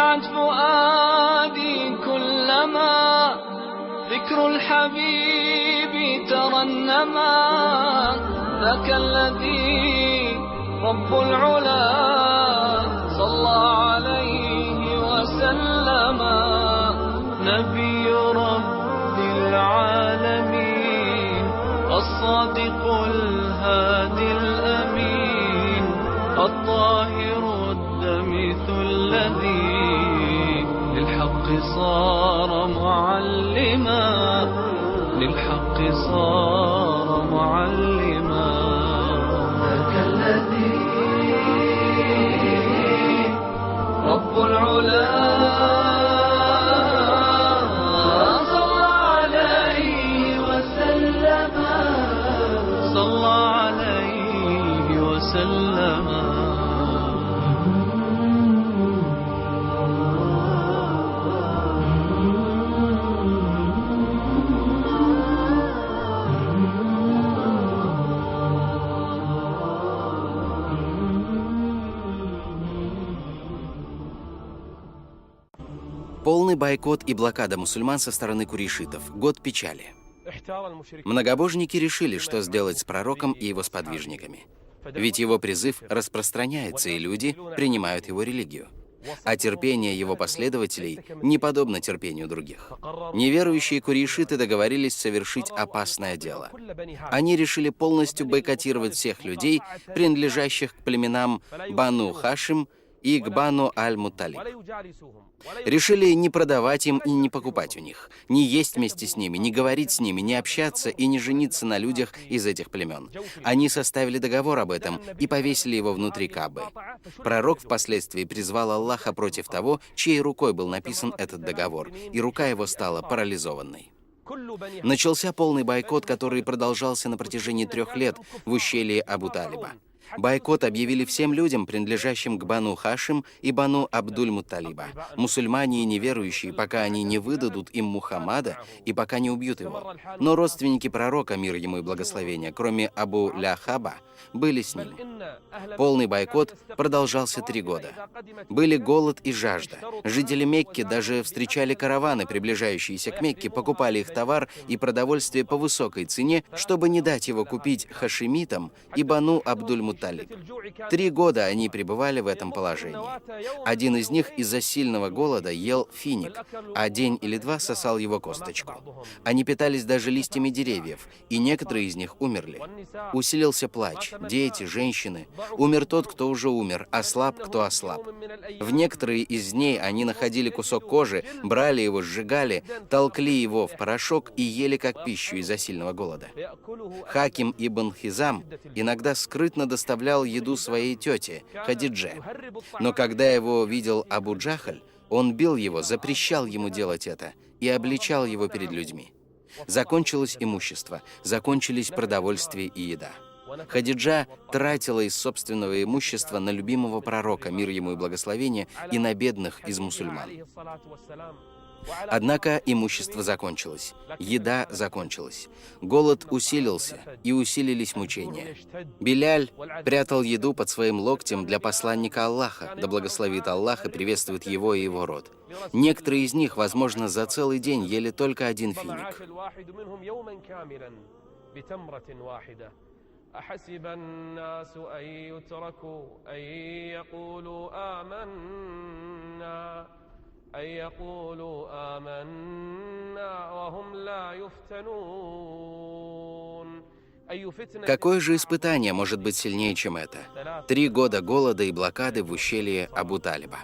يسعد فؤادي كلما ذكر الحبيب ترنما. ذاك الذي رب العلا صلى عليه وسلم. نبي رب العالمين الصادق الهادي الأمين الطاهر الدمث الذي للحق صار معلما. للحق صار معلما. ذاك الذي رب العلا صلى عليه وسلم. صلى عليه وسلم. Полный бойкот и блокада мусульман со стороны курейшитов. Год печали. Многобожники решили, что сделать с пророком и его сподвижниками. Ведь его призыв распространяется, и люди принимают его религию. А терпение его последователей не подобно терпению других. Неверующие курейшиты договорились совершить опасное дело. Они решили полностью бойкотировать всех людей, принадлежащих к племенам Бану Хашим и к Бану Аль-Мутталиб. Решили не продавать им и не покупать у них, не есть вместе с ними, не говорить с ними, не общаться и не жениться на людях из этих племен. Они составили договор об этом и повесили его внутри Каабы. Пророк впоследствии призвал Аллаха против того, чьей рукой был написан этот договор, и рука его стала парализованной. Начался полный бойкот, который продолжался на протяжении 3 лет в ущелье Абу-Талиба. Бойкот объявили всем людям, принадлежащим к Бану Хашим и Бану Абдуль-Мутталиба. Мусульмане и неверующие, пока они не выдадут им Мухаммада и пока не убьют его. Но родственники пророка, мир ему и благословения, кроме Абу Ляхаба, были с ним. Полный бойкот продолжался 3 года. Были голод и жажда. Жители Мекки даже встречали караваны, приближающиеся к Мекке, покупали их товар и продовольствие по высокой цене, чтобы не дать его купить хашимитам и Бану Абдуль-Мутталиб. 3 года они пребывали в этом положении. Один из них из-за сильного голода ел финик, а день или 2 сосал его косточку. Они питались даже листьями деревьев, и некоторые из них умерли. Усилился плач, дети, женщины. Умер тот, кто уже умер, ослаб, кто ослаб. В некоторые из дней они находили кусок кожи, брали его, сжигали, толкли его в порошок и ели как пищу из-за сильного голода. Хаким ибн Хизам иногда скрытно доставлял еду своей тете, Хадидже. Но когда его видел Абу Джахаль, он бил его, запрещал ему делать это и обличал его перед людьми. Закончилось имущество, закончились продовольствие и еда. Хадиджа тратила из собственного имущества на любимого пророка, мир ему и благословение, и на бедных из мусульман. Однако имущество закончилось, еда закончилась, голод усилился, и усилились мучения. Биляль прятал еду под своим локтем для посланника Аллаха, да благословит Аллах и приветствует его и его род. Некоторые из них, возможно, за целый день ели только 1 финик. أحسب الناس أن يتركوا أن يقولوا آمنا وهم لا يفتنون. Какое же испытание может быть сильнее, чем это? 3 года голода и блокады в ущелье Абу-Талиба.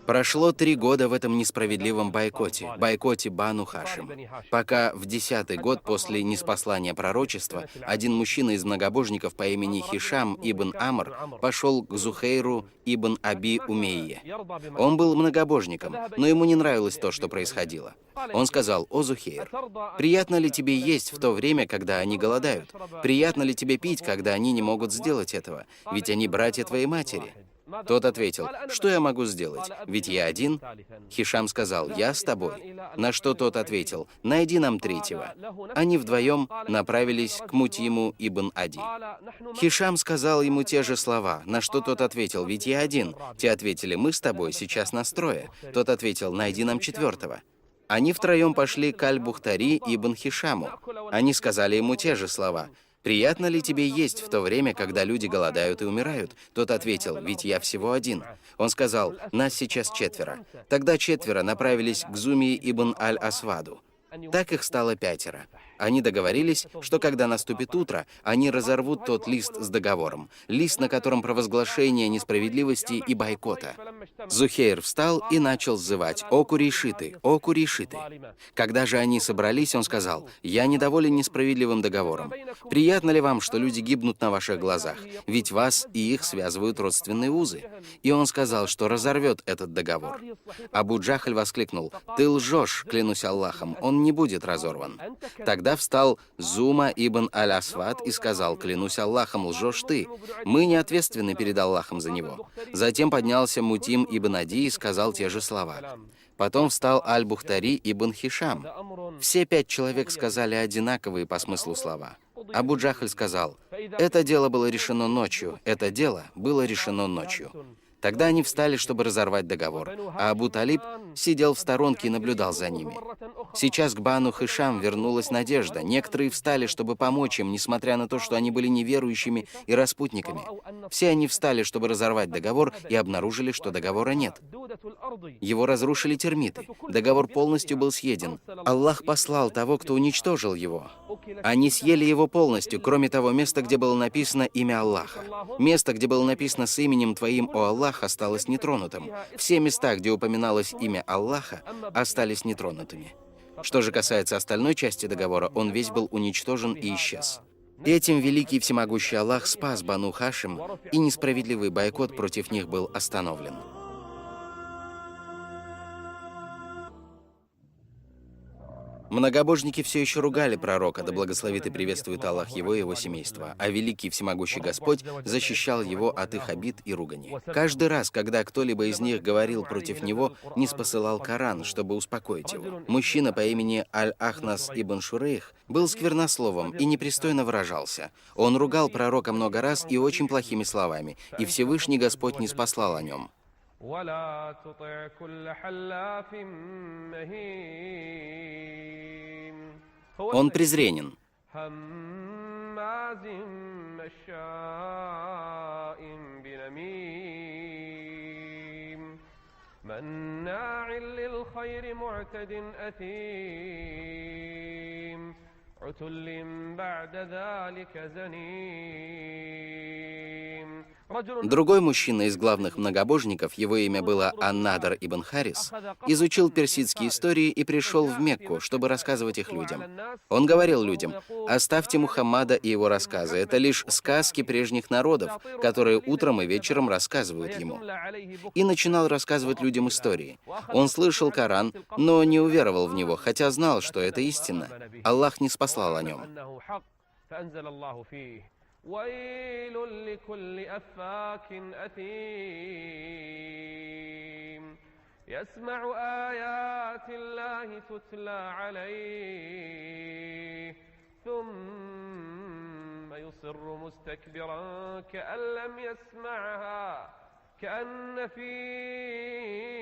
Прошло 3 года в этом несправедливом бойкоте Бану Хашим, пока в 10-й год после ниспослания пророчества один мужчина из многобожников по имени Хишам ибн Амр пошел к Зухейру ибн Аби Умейе. Он был многобожником, но ему не нравилось то, что происходило. Он сказал: «О, Зухейр, приятно ли тебе есть в то время, когда они голодают? Приятно ли тебе пить, когда они не могут сделать этого? Ведь они братья твоей матери». Тот ответил: «Что я могу сделать? Ведь я один». Хишам сказал: «Я с тобой». На что тот ответил: «Найди нам третьего». Они вдвоем направились к Мутиму ибн Ади. Хишам сказал ему те же слова, на что тот ответил: «Ведь я один». Те ответили: «Мы с тобой, сейчас нас трое». Тот ответил: «Найди нам четвертого». Они втроем пошли к Аль-Бухтари ибн Хишаму. Они сказали ему те же слова: «Приятно ли тебе есть в то время, когда люди голодают и умирают?» Тот ответил: «Ведь я всего один». Он сказал: «Нас сейчас 4». Тогда 4 направились к Зуми ибн Аль-Асваду. Так их стало 5. Они договорились, что когда наступит утро, они разорвут тот лист с договором, лист, на котором провозглашение несправедливости и бойкота. Зухейр встал и начал сзывать: «О курейшиты! О курейшиты!» Когда же они собрались, он сказал: «Я недоволен несправедливым договором. Приятно ли вам, что люди гибнут на ваших глазах? Ведь вас и их связывают родственные узы». И он сказал, что разорвет этот договор. Абу Джахль воскликнул: «Ты лжешь, клянусь Аллахом, он не будет разорван». Тогда встал Зума ибн Аль-Асвад и сказал: «Клянусь Аллахом, лжешь ты. Мы не ответственны перед Аллахом за него». Затем поднялся Мутим ибн Ади и сказал те же слова. Потом встал Аль-Бухтари ибн Хишам. Все 5 человек сказали одинаковые по смыслу слова. Абу Джахль сказал: «Это дело было решено ночью. Это дело было решено ночью». Тогда они встали, чтобы разорвать договор, а Абу Талиб сидел в сторонке и наблюдал за ними. Сейчас к Бану Хишам вернулась надежда. Некоторые встали, чтобы помочь им, несмотря на то, что они были неверующими и распутниками. Все они встали, чтобы разорвать договор, и обнаружили, что договора нет. Его разрушили термиты. Договор полностью был съеден. Аллах послал того, кто уничтожил его. Они съели его полностью, кроме того места, где было написано имя Аллаха. Место, где было написано «С именем твоим, о Аллах», осталось нетронутым. Все места, где упоминалось имя Аллаха, остались нетронутыми. Что же касается остальной части договора, он весь был уничтожен и исчез. Этим великий всемогущий Аллах спас Бану Хашим, и несправедливый бойкот против них был остановлен. Многобожники все еще ругали пророка, да благословит и приветствует Аллах его и его семейство, а великий всемогущий Господь защищал его от их обид и ругани. Каждый раз, когда кто-либо из них говорил против него, ниспосылал Коран, чтобы успокоить его. Мужчина по имени Аль-Ахнас ибн Шурейх был сквернословом и непристойно выражался. Он ругал пророка много раз и очень плохими словами, и Всевышний Господь ниспослал о нем. ولا تطع كل حلاف مهين Он презренен. هماز مشاء بنميم مناع للخير معتد أثيم عتل بعد ذلك زنيم. Другой мужчина из главных многобожников, его имя было Ан-Надр ибн Харис, изучил персидские истории и пришел в Мекку, чтобы рассказывать их людям. Он говорил людям: «Оставьте Мухаммада и его рассказы, это лишь сказки прежних народов, которые утром и вечером рассказывают ему». И начинал рассказывать людям истории. Он слышал Коран, но не уверовал в него, хотя знал, что это истина. Аллах не спаслал о нем. ويل لكل أفاك أثيم يسمع آيات الله تتلى عليه ثم يصر مستكبرا كأن لم يسمعها كأن في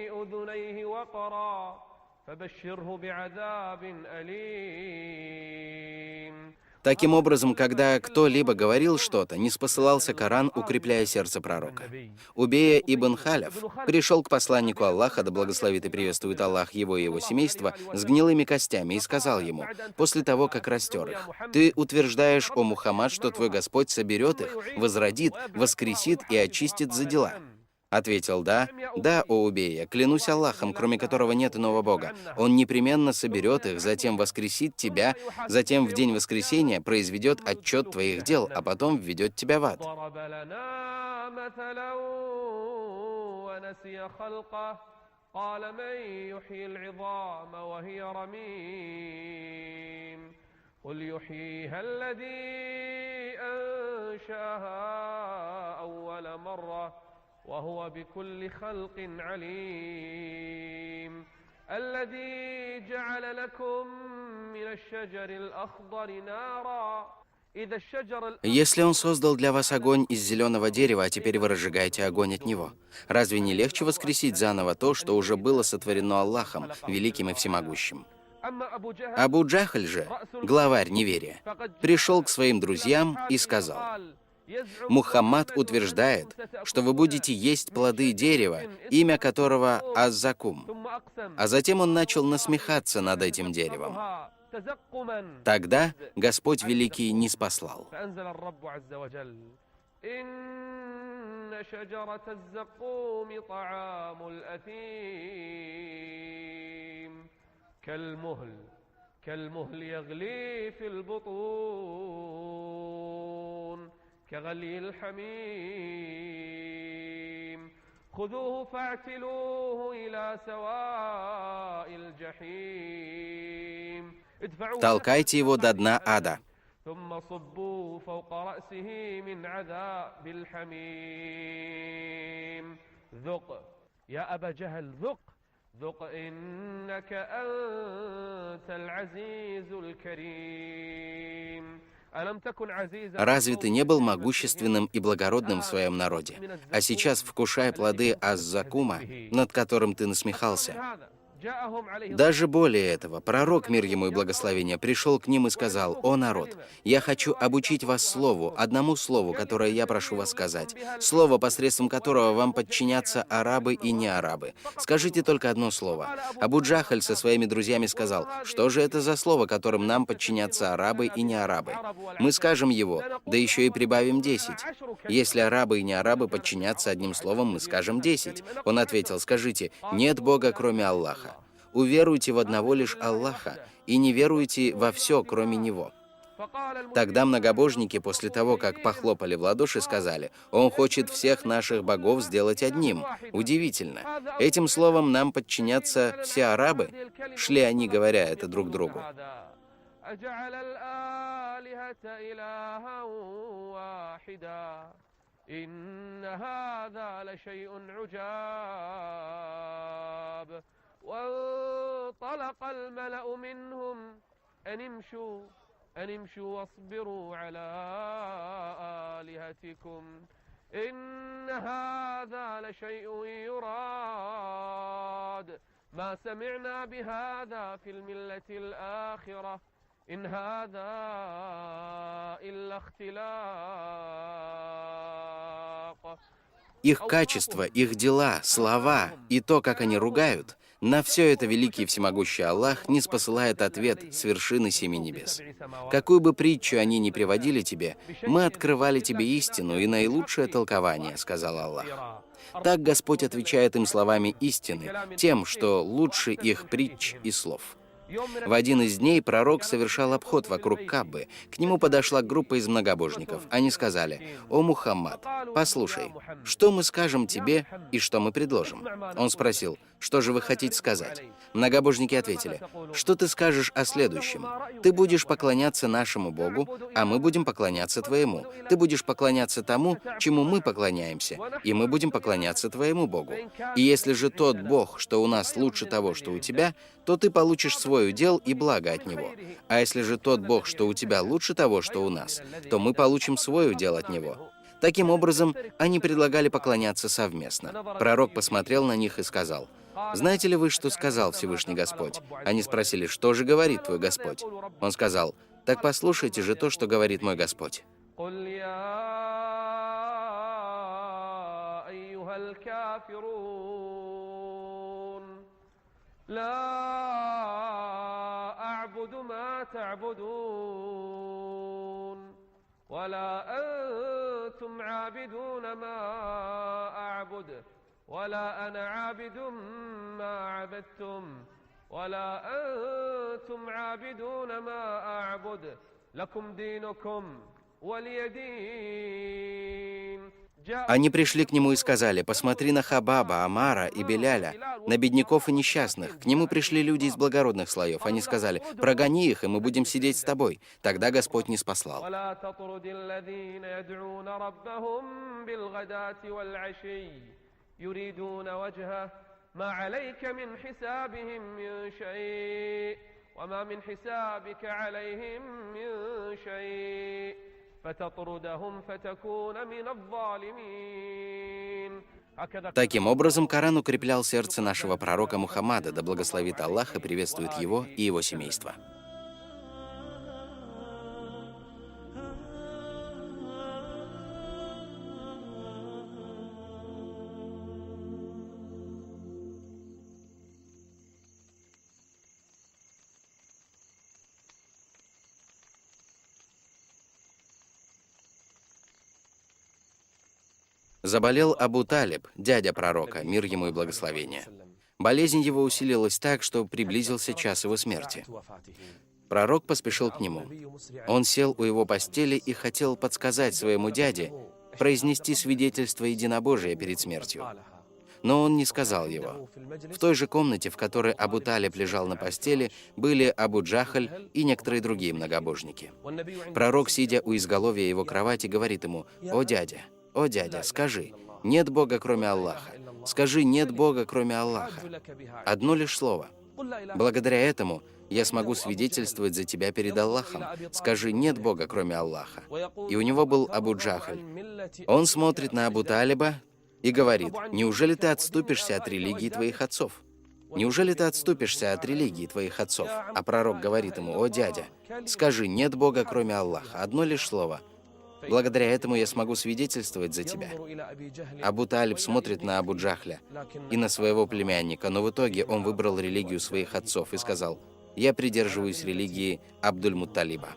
أذنيه وقرا فبشره بعذاب أليم. Таким образом, когда кто-либо говорил что-то, ниспосылался Коран, укрепляя сердце пророка. Убея ибн Халяф пришел к посланнику Аллаха, да благословит и приветствует Аллах его и его семейство, с гнилыми костями и сказал ему, после того, как растер их: «Ты утверждаешь, о Мухаммад, что твой Господь соберет их, возродит, воскресит и очистит за дела». Ответил: да, да, о Убейя, клянусь Аллахом, кроме которого нет иного Бога. Он непременно соберет их, затем воскресит тебя, затем в день воскресения произведет отчет твоих дел, а потом введет тебя в ад. قل يحييها الذي أنشأها أول مرة وهو بكل خلق عليم الذي جعل لكم من الشجر الأخضر نارا. Если он создал для вас огонь из зеленого дерева, а теперь вы разжигаете огонь от него, разве не легче воскресить заново то, что уже было сотворено Аллахом, великим и всемогущим? Абу Джахаль же, главарь неверия, пришел к своим друзьям и сказал: Мухаммад утверждает, что вы будете есть плоды дерева, имя которого Аз-Закум. А затем он начал насмехаться над этим деревом. Тогда Господь Великий ниспослал: كالمهل يغلي في البطون كغلي الحميم خذوه فاعتلوه إلى سواء الجحيم толкайте его до дна ада. ثم صبوا فوق رأسه من عذاب الحميم ذق يا أبا جهل ذق ذق إنك أنت العزيز الكريم. Разве ты не был могущественным и благородным в своем народе, а сейчас вкушай плоды Аз-Закума, над которым ты насмехался? Даже более этого, пророк, мир ему и благословение, пришел к ним и сказал: «О народ, я хочу обучить вас слову, одному слову, которое я прошу вас сказать, слово, посредством которого вам подчинятся арабы и неарабы. Скажите только одно слово». Абу Джахаль со своими друзьями сказал: «Что же это за слово, которым нам подчинятся арабы и неарабы? Мы скажем его, да еще и прибавим 10. Если арабы и неарабы подчинятся одним словом, мы скажем 10. Он ответил: «Скажите: нет Бога, кроме Аллаха. Уверуйте в одного лишь Аллаха и не веруйте во все, кроме Него». Тогда многобожники, после того, как похлопали в ладоши, сказали: «Он хочет всех наших богов сделать одним». Удивительно. Этим словом нам подчинятся все арабы? Шли они, говоря это друг другу. وانطلق الملأ منهم أن امشوا واصبروا على آلهتكم إن هذا لشيء يراد ما سمعنا بهذا في الملة الآخرة إن هذا إلا اختلاق. Их качество, их дела, слова и то, как они ругают, на все это великий и всемогущий Аллах ниспосылает ответ с вершины семи небес. Какую бы притчу они ни приводили тебе, мы открывали тебе истину и наилучшее толкование, сказал Аллах. Так Господь отвечает им словами истины, тем, что лучше их притч и слов. В один из дней пророк совершал обход вокруг Каабы. К нему подошла группа из многобожников. Они сказали: «О Мухаммад, послушай, что мы скажем тебе и что мы предложим?» Он спросил: «Что же вы хотите сказать?» Многобожники ответили: «Что ты скажешь о следующем? Ты будешь поклоняться нашему Богу, а мы будем поклоняться твоему. Ты будешь поклоняться тому, чему мы поклоняемся, и мы будем поклоняться твоему Богу. И если же тот Бог, что у нас, лучше того, что у тебя, то ты получишь свой удел и благо от него. А если же тот Бог, что у тебя, лучше того, что у нас, то мы получим свой удел от него». Таким образом, они предлагали поклоняться совместно. Пророк посмотрел на них и сказал: «Знаете ли вы, что сказал Всевышний Господь?» Они спросили: «Что же говорит твой Господь?» Он сказал: «Так послушайте же то, что говорит мой Господь». ولا أنتم عابدون ما أعبد ولا أنا عابد ما عبدتم ولا أنتم عابدون ما أعبد لكم دينكم ولي دين. Они пришли к нему и сказали: «Посмотри на Хабаба, Амара и Беляля, на бедняков и несчастных. К нему пришли люди из благородных слоев. Они сказали: прогони их, и мы будем сидеть с тобой». Тогда Господь ниспослал. Таким образом, Коран укреплял сердце нашего пророка Мухаммада, да благословит Аллах и приветствует его и его семейство. Заболел Абу Талиб, дядя пророка, мир ему и благословение. Болезнь его усилилась так, что приблизился час его смерти. Пророк поспешил к нему. Он сел у его постели и хотел подсказать своему дяде произнести свидетельство единобожия перед смертью. Но он не сказал его. В той же комнате, в которой Абу Талиб лежал на постели, были Абу Джахаль и некоторые другие многобожники. Пророк, сидя у изголовья его кровати, говорит ему: «О дядя, скажи, нет Бога, кроме Аллаха. Скажи, нет Бога, кроме Аллаха. Одно лишь слово. Благодаря этому я смогу свидетельствовать за тебя перед Аллахом. Скажи, нет Бога, кроме Аллаха». И у него был Абу Джахаль. Он смотрит на Абу Талиба и говорит: «Неужели ты отступишься от религии твоих отцов? Неужели ты отступишься от религии твоих отцов?» А пророк говорит ему: «О дядя, скажи, нет Бога, кроме Аллаха. Одно лишь слово. Благодаря этому я смогу свидетельствовать за тебя». Абу Талиб смотрит на Абу Джахля и на своего племянника, но в итоге он выбрал религию своих отцов и сказал: «Я придерживаюсь религии Абдуль-Мутталиба.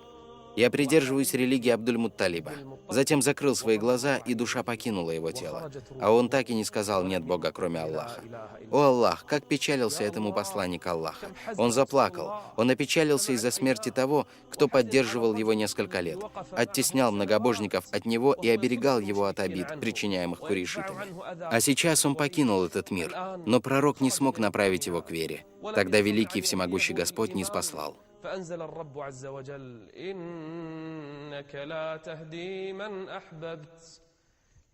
Я придерживаюсь религии Абдуль-Мутталиба». Затем закрыл свои глаза, и душа покинула его тело. А он так и не сказал: «Нет Бога, кроме Аллаха». О Аллах, как печалился этому посланник Аллаха. Он заплакал. Он опечалился из-за смерти того, кто поддерживал его несколько лет, оттеснял многобожников от него и оберегал его от обид, причиняемых курейшитами. А сейчас он покинул этот мир, но пророк не смог направить его к вере. Тогда великий всемогущий Господь ниспослал: فأنزل الرب عز وجل إنك لا تهدي من أحببت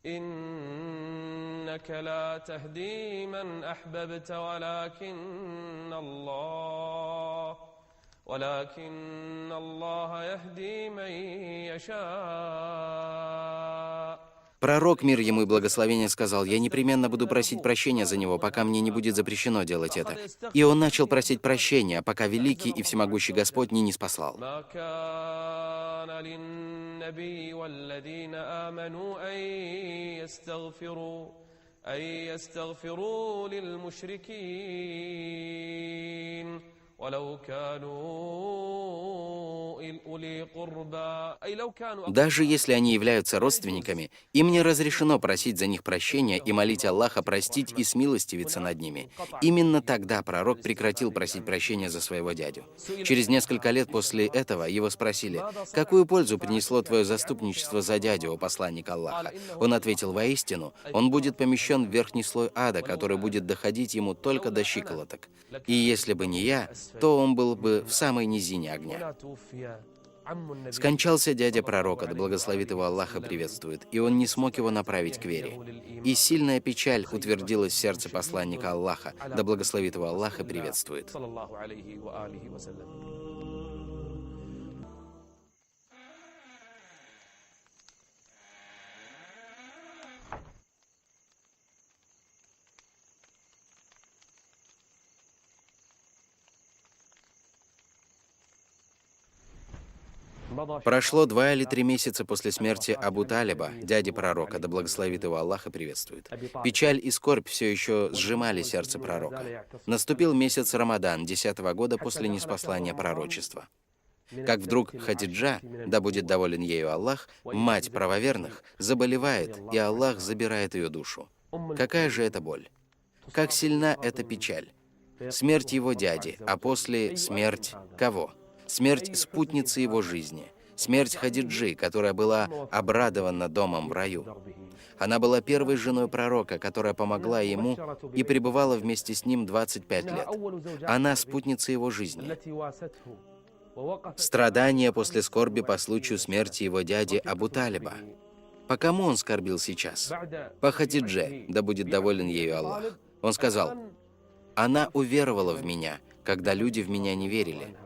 إنك لا تهدي من أحببت ولكن الله يهدي من يشاء. Пророк, мир ему и благословение, сказал: «Я непременно буду просить прощения за него, пока мне не будет запрещено делать это». И он начал просить прощения, пока великий и всемогущий Господь не ниспослал. Даже если они являются родственниками, им не разрешено просить за них прощения и молить Аллаха простить и смилостивиться над ними. Именно тогда пророк прекратил просить прощения за своего дядю. Через несколько лет после этого его спросили: «Какую пользу принесло твое заступничество за дядю, о посланник Аллаха?» Он ответил: «Воистину, он будет помещен в верхний слой ада, который будет доходить ему только до щиколоток. И если бы не я, то он был бы в самой низине огня». Скончался дядя пророка, да благословит его Аллах и приветствует, и он не смог его направить к вере. И сильная печаль утвердилась в сердце посланника Аллаха, да благословит его Аллах и приветствует. Прошло 2 или 3 месяца после смерти Абу Талиба, дяди пророка, да благословит его Аллах и приветствует. Печаль и скорбь все еще сжимали сердце пророка. Наступил месяц Рамадан 10-го года после ниспослания пророчества. Как вдруг Хадиджа, да будет доволен ею Аллах, мать правоверных, заболевает, и Аллах забирает ее душу. Какая же это боль? Как сильна эта печаль? Смерть его дяди, а после смерть кого? Смерть спутницы его жизни. Смерть Хадиджи, которая была обрадована домом в раю. Она была первой женой пророка, которая помогла ему и пребывала вместе с ним 25 лет. Она спутница его жизни. Страдания после скорби по случаю смерти его дяди Абу Талиба. По кому он скорбил сейчас? По Хадидже, да будет доволен ею Аллах. Он сказал: «Она уверовала в меня, когда люди в меня не верили,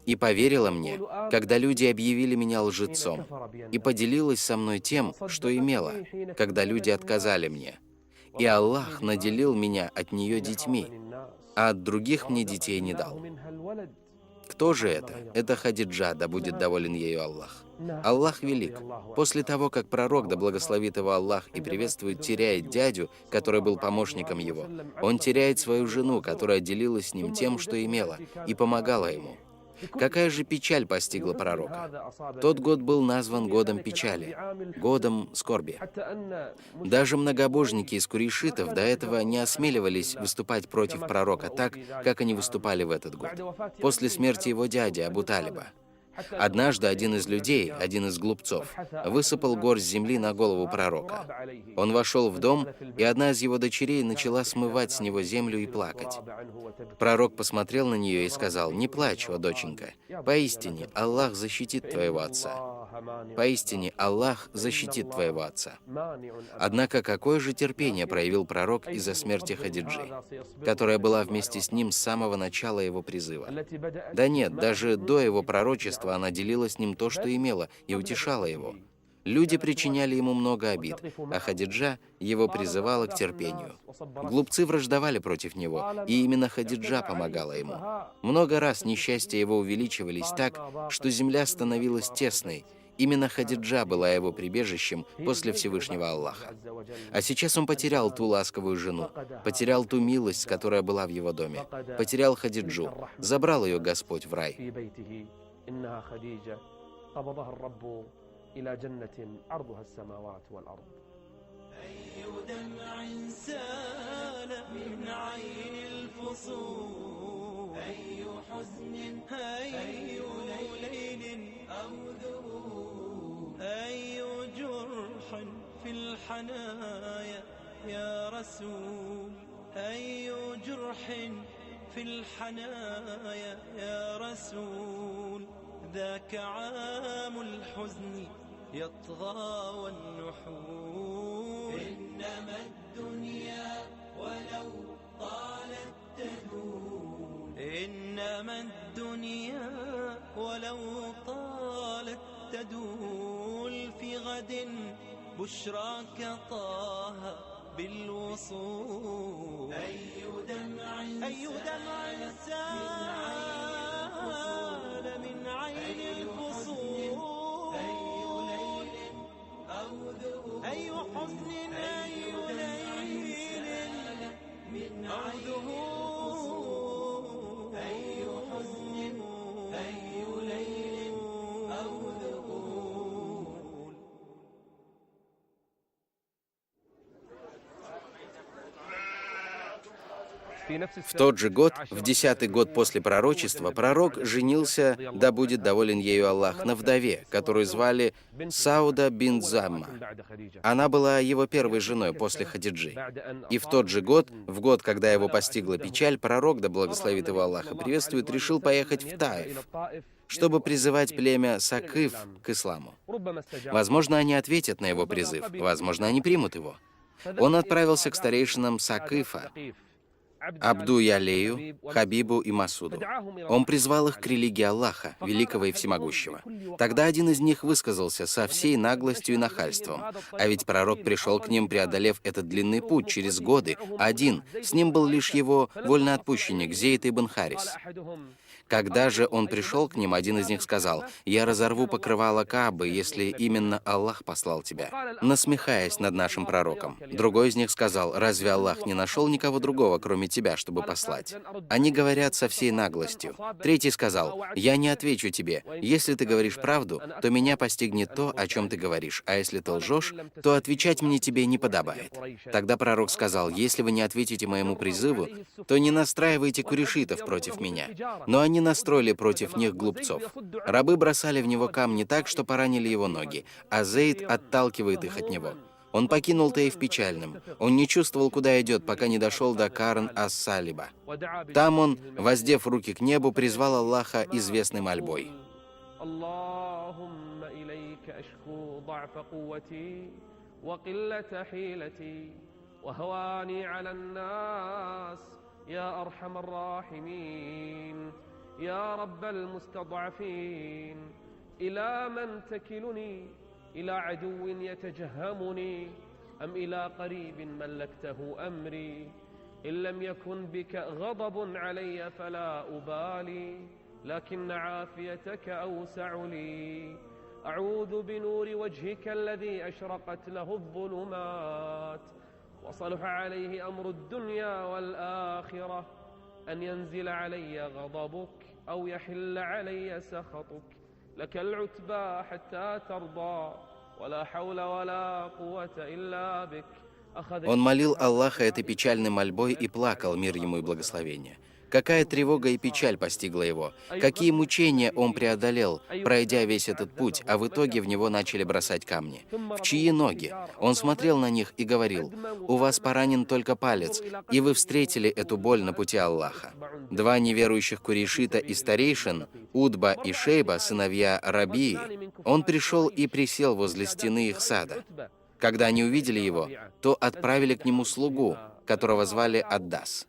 и поверила мне, когда люди объявили меня лжецом, и поделилась со мной тем, что имела, когда люди отказали мне. И Аллах наделил меня от нее детьми, а от других мне детей не дал». Кто же это? Это Хадиджа, да будет доволен ею Аллах. Аллах велик. После того, как пророк, да благословит его Аллах и приветствует, теряет дядю, который был помощником его, он теряет свою жену, которая делилась с ним тем, что имела, и помогала ему. Какая же печаль постигла пророка? Тот год был назван годом печали, годом скорби. Даже многобожники из курейшитов до этого не осмеливались выступать против пророка так, как они выступали в этот год, после смерти его дяди Абу Талиба. Однажды один из людей, один из глупцов, высыпал горсть земли на голову пророка. Он вошел в дом, и одна из его дочерей начала смывать с него землю и плакать. Пророк посмотрел на нее и сказал: «Не плачь, о доченька, поистине Аллах защитит твоего отца. Поистине Аллах защитит твоего отца». Однако какое же терпение проявил пророк из-за смерти Хадиджи, которая была вместе с ним с самого начала его призыва? Да нет, даже до его пророчества она делила с ним то, что имела, и утешала его. Люди причиняли ему много обид, а Хадиджа его призывала к терпению. Глупцы враждовали против него, и именно Хадиджа помогала ему. Много раз несчастья его увеличивались так, что земля становилась тесной. Именно Хадиджа была его прибежищем после Всевышнего Аллаха. А сейчас он потерял ту ласковую жену, потерял ту милость, которая была в его доме, потерял Хадиджу, забрал ее Господь в рай. إلى جنة عرضها السماوات والأرض. أي دمع سال من عين الفصول، أي حزن، أي ليل أو ذهول، أي جرح في الحنايا يا رسول، أي جرح في الحنايا يا رسول، ذاك عام الحزن يطغى والنحول. إنما الدنيا ولو طالت تدول، إنما الدنيا ولو طالت تدول، في غد بشراك طه بالوصول. أي دمع سال من عين الفصول، أي حزن، أي ليل أو ذهول، أي حزن، أي ليل أو ذهول. В тот же год, в 10-й год после пророчества, пророк женился, да будет доволен ею Аллах, на вдове, которую звали Сауда бин Замма. Она была его первой женой после Хадиджи. И в тот же год, в год, когда его постигла печаль, пророк, да благословит его Аллах и приветствует, решил поехать в Таиф, чтобы призывать племя Сакиф к исламу. Возможно, они ответят на его призыв, возможно, они примут его. Он отправился к старейшинам Сакифа, Абду Ялею, Хабибу и Масуду. Он призвал их к религии Аллаха, великого и всемогущего. Тогда один из них высказался со всей наглостью и нахальством. А ведь пророк пришел к ним, преодолев этот длинный путь через годы, один. С ним был лишь его вольноотпущенник Зейд ибн Харис. Когда же он пришел к ним, один из них сказал: «Я разорву покрывало Каабы, если именно Аллах послал тебя», насмехаясь над нашим пророком. Другой из них сказал: «Разве Аллах не нашел никого другого, кроме тебя, чтобы послать?» Они говорят со всей наглостью. Третий сказал: «Я не отвечу тебе. Если ты говоришь правду, то меня постигнет то, о чем ты говоришь, а если ты лжешь, то отвечать мне тебе не подобает». Тогда пророк сказал: «Если вы не ответите моему призыву, то не настраивайте курешитов против меня». Но они настроили против них глупцов. Рабы бросали в него камни так, что поранили его ноги, а Зейд отталкивает их от него. Он покинул Таиф печальным. Он не чувствовал, куда идет, пока не дошел до Карн-ас-Салиба. Там он, воздев руки к небу, призвал Аллаха известной мольбой. يا أرحم الراحمين يا رب المستضعفين إلى من تكلني إلى عدو يتجهمني أم إلى قريب ملكته أمري إن لم يكن بك غضب علي فلا أبالي لكن عافيتك أوسع لي أعوذ بنور وجهك الذي أشرقت له الظلمات وصلح عليه أمر الدنيا والآخرة أن ينزل علي غضبك أو يحل علي سخطك لك العتبى حتى ترضى ولا حول ولا قوة إلا بك. Он молил Аллаха этой печальной мольбой и плакал, мир ему и благословение. Какая тревога и печаль постигла его, какие мучения он преодолел, пройдя весь этот путь, а в итоге в него начали бросать камни. В чьи ноги? Он смотрел на них и говорил: «У вас поранен только палец, и вы встретили эту боль на пути Аллаха». Два неверующих курейшита и старейшин, Удба и Шейба, сыновья Рабии, он пришел и присел возле стены их сада. Когда они увидели его, то отправили к нему слугу, которого звали Аддас.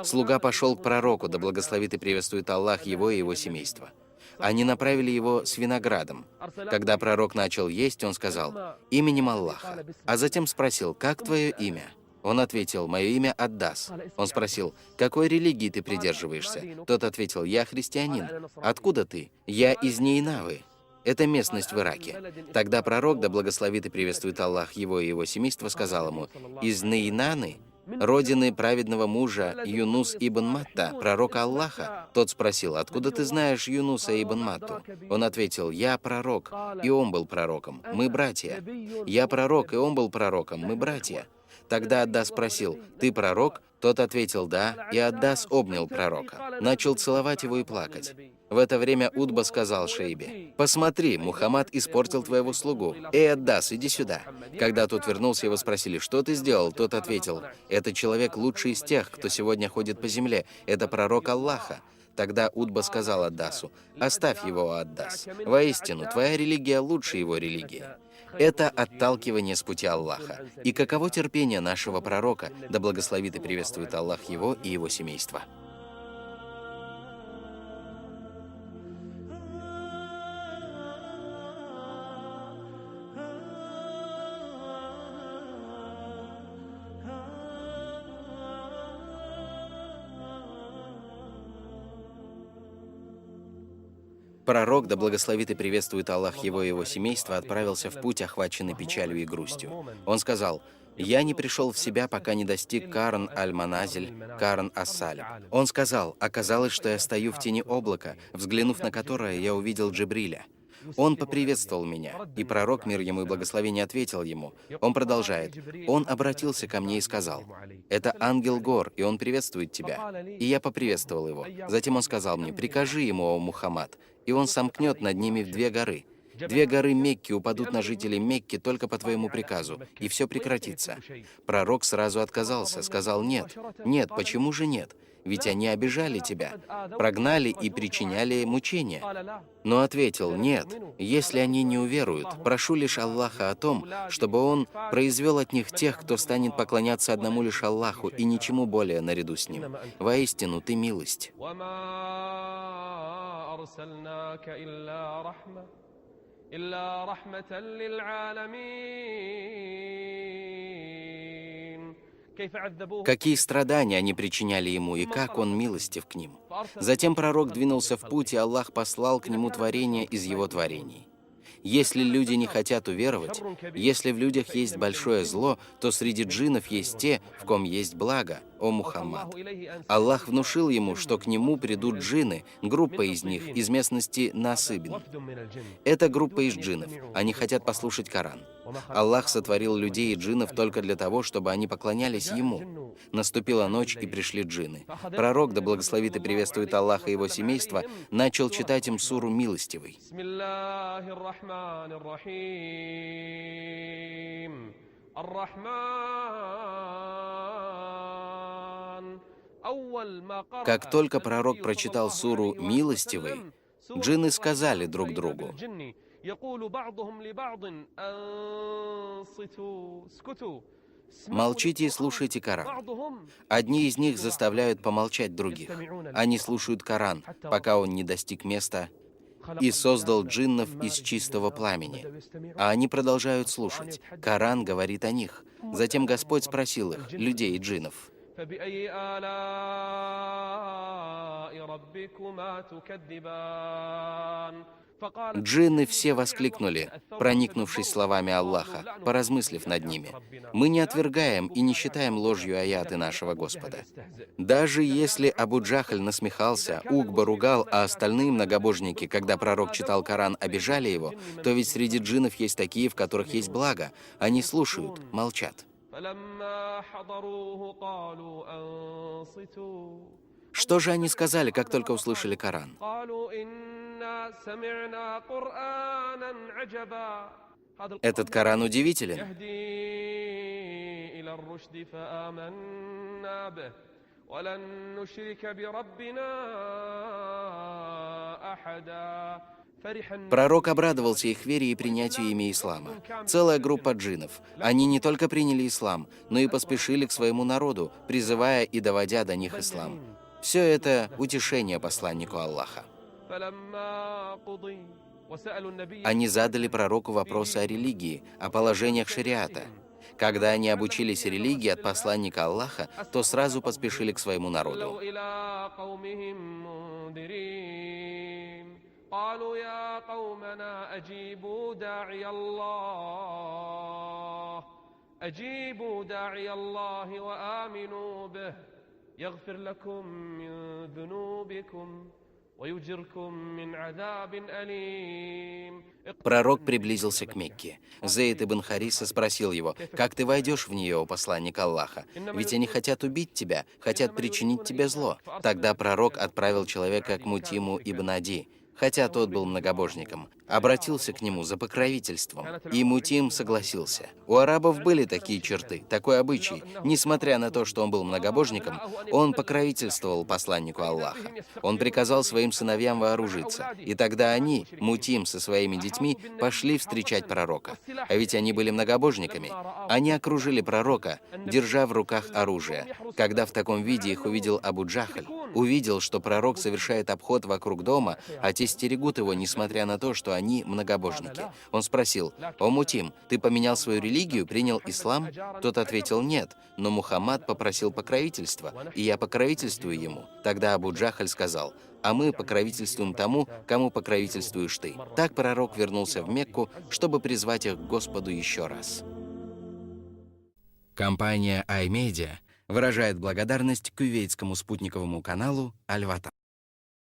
Слуга пошел к пророку, да благословит и приветствует Аллах его и его семейство. Они направили его с виноградом. Когда пророк начал есть, он сказал: «Именем Аллаха». А затем спросил: «Как твое имя?» Он ответил: «Мое имя Аддас». Он спросил: «Какой религии ты придерживаешься?» Тот ответил: «Я христианин». «Откуда ты?» «Я из Нейнавы». Это местность в Ираке. Тогда пророк, да благословит и приветствует Аллах его и его семейство, сказал ему: «Из Нейнаны, родины праведного мужа Юнус ибн Матта, пророка Аллаха». Тот спросил: «Откуда ты знаешь Юнуса ибн Матту?» Он ответил: «Я пророк, и он был пророком. Мы братья. Я пророк, и он был пророком. Мы братья». Тогда Аддас спросил: «Ты пророк?» Тот ответил: «Да», и Аддас обнял пророка, начал целовать его и плакать. В это время Удба сказал Шейбе: «Посмотри, Мухаммад испортил твоего слугу. Эй, Аддас, иди сюда». Когда тот вернулся, его спросили: «Что ты сделал?» Тот ответил: «Это человек лучший из тех, кто сегодня ходит по земле. Это пророк Аллаха». Тогда Удба сказал Аддасу: «Оставь его, Аддас. Воистину, твоя религия лучше его религии». Это отталкивание с пути Аллаха. И каково терпение нашего пророка, да благословит и приветствует Аллах его и его семейство. Пророк, да благословит и приветствует Аллах его и его семейство, отправился в путь, охваченный печалью и грустью. Он сказал: «Я не пришел в себя, пока не достиг Карн-аль-Маназиль, Карн-ас-Салиб». Он сказал: «Оказалось, что я стою в тени облака, взглянув на которое, я увидел Джибриля. Он поприветствовал меня, и пророк, мир ему и благословение, ответил ему». Он продолжает: «Он обратился ко мне и сказал: „Это ангел гор, и он приветствует тебя“. И я поприветствовал его. Затем он сказал мне: „Прикажи ему, о Мухаммад, и он сомкнет над ними в 2 горы. 2 горы Мекки упадут на жителей Мекки только по твоему приказу, и все прекратится». Пророк сразу отказался, сказал: «Нет, нет, почему же нет? Ведь они обижали тебя, прогнали и причиняли мучения». Но ответил: «Нет, если они не уверуют, прошу лишь Аллаха о том, чтобы Он произвел от них тех, кто станет поклоняться одному лишь Аллаху и ничему более наряду с Ним. Воистину, Ты милость». إلا رحمة للعالمين какие страдания они причиняли ему и как он милостив к ним. Затем пророк двинулся в путь, и Аллах послал к нему творение из его творений. Если люди не хотят уверовать, если в людях есть большое зло, то среди джиннов есть те, в ком есть благо, о Мухаммад. Аллах внушил ему, что к нему придут джинны, группа из них, из местности Насыбин. Это группа из джиннов, они хотят послушать Коран. Аллах сотворил людей и джиннов только для того, чтобы они поклонялись Ему. Наступила ночь, и пришли джинны. Пророк, да благословит и приветствует Аллаха и его семейство, начал читать им суру «Милостивый». Как только пророк прочитал суру «Милостивый», джинны сказали друг другу: «Молчите и слушайте Коран». Одни из них заставляют помолчать других. Они слушают Коран, пока он не достиг места «И создал джиннов из чистого пламени». А они продолжают слушать. Коран говорит о них. Затем Господь спросил их, людей и джиннов: Джинны все воскликнули, проникнувшись словами Аллаха, поразмыслив над ними: «Мы не отвергаем и не считаем ложью аяты нашего Господа». Даже если Абу Джахль насмехался, Угба ругал, а остальные многобожники, когда пророк читал Коран, обижали его, то ведь среди джиннов есть такие, в которых есть благо. Они слушают, молчат. Что же они сказали, как только услышали Коран? Этот Коран удивителен. Пророк обрадовался их вере и принятию ими ислама. Целая группа джиннов. Они не только приняли ислам, но и поспешили к своему народу, призывая и доводя до них ислам. Все это утешение посланнику Аллаха. Они задали пророку вопросы о религии, о положениях шариата. Когда они обучились религии от посланника Аллаха, то сразу поспешили к своему народу. Пророк приблизился к Мекке. Зейд ибн Хариса спросил его: «Как ты войдешь в нее, о посланник Аллаха? Ведь они хотят убить тебя, хотят причинить тебе зло». Тогда пророк отправил человека к Мутиму ибн Ади, хотя тот был многобожником, обратился к нему за покровительством, и Мутим согласился. У арабов были такие черты, такой обычай. Несмотря на то, что он был многобожником, он покровительствовал посланнику Аллаха. Он приказал своим сыновьям вооружиться, и тогда они, Мутим со своими детьми, пошли встречать пророка. А ведь они были многобожниками. Они окружили пророка, держа в руках оружие. Когда в таком виде их увидел Абу Джахль, увидел, что пророк совершает обход вокруг дома, а те стерегут его, несмотря на то, что они многобожники. Он спросил: «О Мутим, ты поменял свою религию, принял ислам?» Тот ответил: «Нет, но Мухаммад попросил покровительства, и я покровительствую ему». Тогда Абу Джахль сказал: «А мы покровительствуем тому, кому покровительствуешь ты». Так пророк вернулся в Мекку, чтобы призвать их к Господу еще раз. Компания iMedia выражает благодарность кувейтскому спутниковому каналу Аль-Ватан.